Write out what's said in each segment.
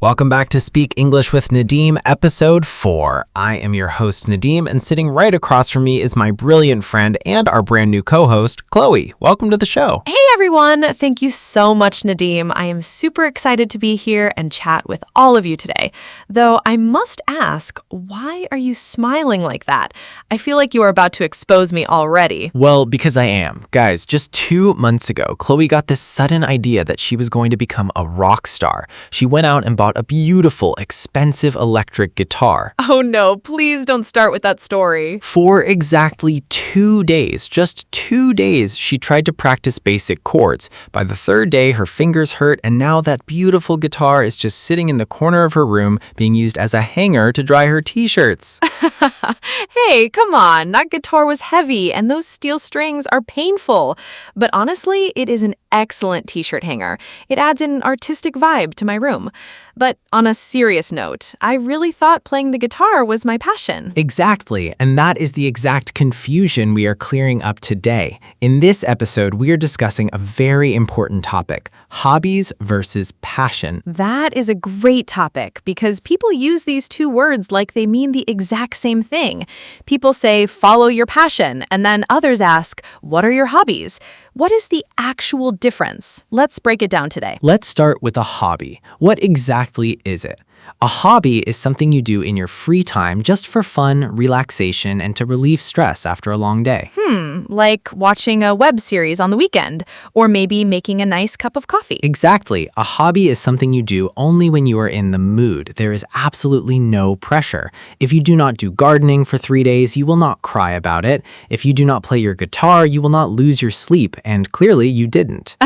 Welcome back to Speak English with Nadeem, episode 4. I am your host, Nadeem, and sitting right across from me is my brilliant friend and our brand new co-host, Chloe. Welcome to the show. Hey everyone! Thank you so much, Nadeem. I am super excited to be here and chat with all of you today. Though I must ask, why are you smiling like that? I feel like you are about to expose me already. Well, because I am. Guys, just 2 months ago, Chloe got this sudden idea that she was going to become a rock star. She went out and bought a beautiful, expensive electric guitar. Oh no, please don't start with that story. For exactly 2 days, just 2 days, she tried to practice basic chords. By the 3rd day, her fingers hurt, and now that beautiful guitar is just sitting in the corner of her room, being used as a hanger to dry her t-shirts. Hey, come on. That guitar was heavy, and those steel strings are painful. But honestly, it is an excellent t-shirt hanger. It adds an artistic vibe to my room. But on a serious note, I really thought playing the guitar was my passion. Exactly, and that is the exact confusion we are clearing up today. In this episode, we are discussing a very important topic: hobbies versus passion. That is a great topic because people use these two words like they mean the exact same thing. People say, follow your passion, and then others ask, what are your hobbies? What is the actual difference? Let's break it down today. Let's start with a hobby. What exactly is it? A hobby is something you do in your free time just for fun, relaxation, and to relieve stress after a long day. Like watching a web series on the weekend, or maybe making a nice cup of coffee. Exactly. A hobby is something you do only when you are in the mood. There is absolutely no pressure. If you do not do gardening for 3 days, you will not cry about it. If you do not play your guitar, you will not lose your sleep, and clearly you didn't.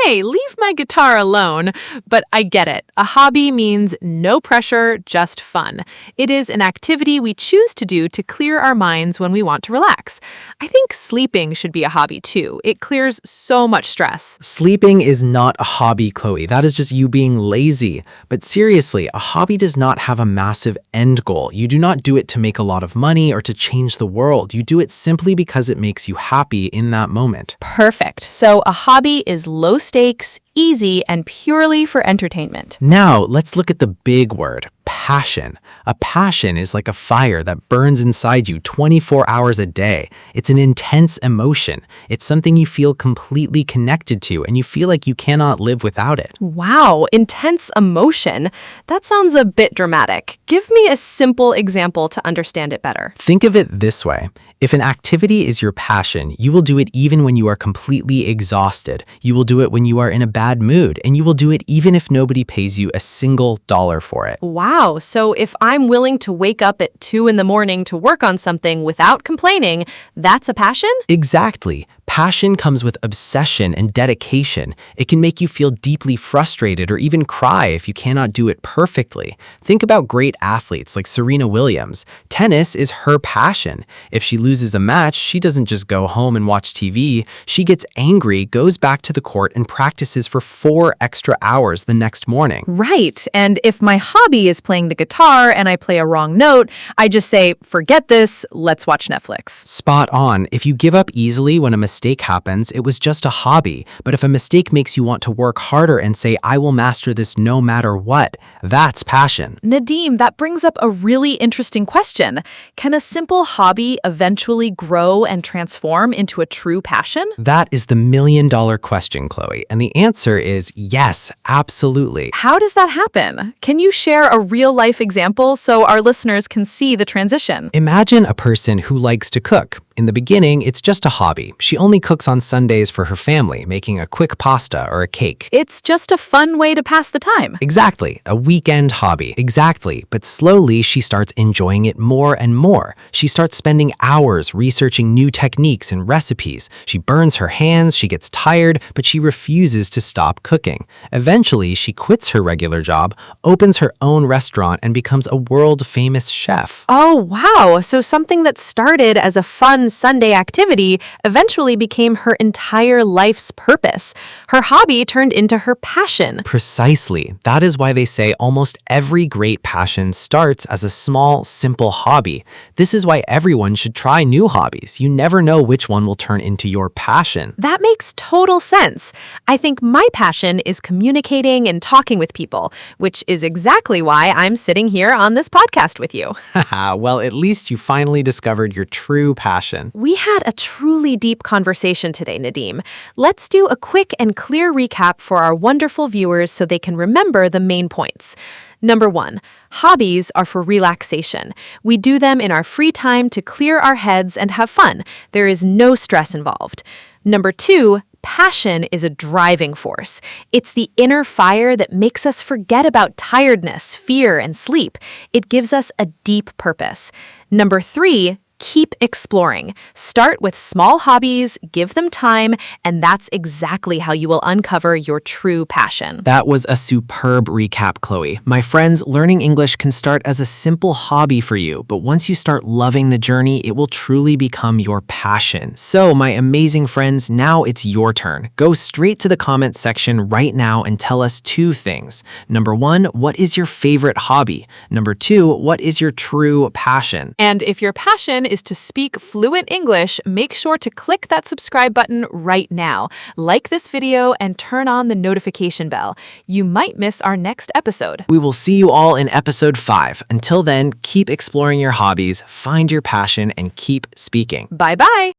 Hey, leave my guitar alone. But I get it. A hobby means no pressure, just fun. It is an activity we choose to do to clear our minds when we want to relax. I think sleeping should be a hobby too. It clears so much stress. Sleeping is not a hobby, Chloe. That is just you being lazy. But seriously, a hobby does not have a massive end goal. You do not do it to make a lot of money or to change the world. You do it simply because it makes you happy in that moment. Perfect. So a hobby is low stakes, easy, and purely for entertainment. Now, let's look at the big word, passion. A passion is like a fire that burns inside you 24 hours a day. It's an intense emotion. It's something you feel completely connected to, and you feel like you cannot live without it. Wow, intense emotion. That sounds a bit dramatic. Give me a simple example to understand it better. Think of it this way. If an activity is your passion, you will do it even when you are completely exhausted. You will do it when you are in a bad mood, and you will do it even if nobody pays you a single dollar for it. Wow, so if I'm willing to wake up at 2 in the morning to work on something without complaining, that's a passion? Exactly. Passion comes with obsession and dedication. It can make you feel deeply frustrated or even cry if you cannot do it perfectly. Think about great athletes like Serena Williams. Tennis is her passion. If she loses a match, she doesn't just go home and watch TV. She gets angry, goes back to the court, and practices for 4 extra hours the next morning. Right, and if my hobby is playing the guitar and I play a wrong note, I just say, forget this, let's watch Netflix. Spot on. If you give up easily when a mistake happens, it was just a hobby. But if a mistake makes you want to work harder and say, I will master this no matter what, that's passion. Nadeem, that brings up a really interesting question. Can a simple hobby eventually grow and transform into a true passion? That is the million-dollar question, Chloe. And the answer is yes, absolutely. How does that happen? Can you share a real-life example so our listeners can see the transition? Imagine a person who likes to cook. In the beginning, it's just a hobby. She only cooks on Sundays for her family, making a quick pasta or a cake. It's just a fun way to pass the time. Exactly. A weekend hobby. Exactly. But slowly, she starts enjoying it more and more. She starts spending hours researching new techniques and recipes. She burns her hands, she gets tired, but she refuses to stop cooking. Eventually, she quits her regular job, opens her own restaurant, and becomes a world-famous chef. Oh, wow. So something that started as a fun one Sunday activity eventually became her entire life's purpose. Her hobby turned into her passion. Precisely. That is why they say almost every great passion starts as a small, simple hobby. This is why everyone should try new hobbies. You never know which one will turn into your passion. That makes total sense. I think my passion is communicating and talking with people, which is exactly why I'm sitting here on this podcast with you. Haha, well, at least you finally discovered your true passion. We had a truly deep conversation today, Nadeem. Let's do a quick and clear recap for our wonderful viewers so they can remember the main points. Number 1, hobbies are for relaxation. We do them in our free time to clear our heads and have fun. There is no stress involved. Number 2, passion is a driving force. It's the inner fire that makes us forget about tiredness, fear, and sleep. It gives us a deep purpose. Number 3, keep exploring. Start with small hobbies, give them time, and that's exactly how you will uncover your true passion. That was a superb recap, Chloe. My friends, learning English can start as a simple hobby for you, but once you start loving the journey, it will truly become your passion. So, my amazing friends, now it's your turn. Go straight to the comments section right now and tell us 2 things. Number 1, what is your favorite hobby? Number 2, what is your true passion? And if your passion is to speak fluent English, make sure to click that subscribe button right now. Like this video and turn on the notification bell. You might miss our next episode. We will see you all in episode 5. Until then, keep exploring your hobbies, find your passion, and keep speaking. Bye-bye.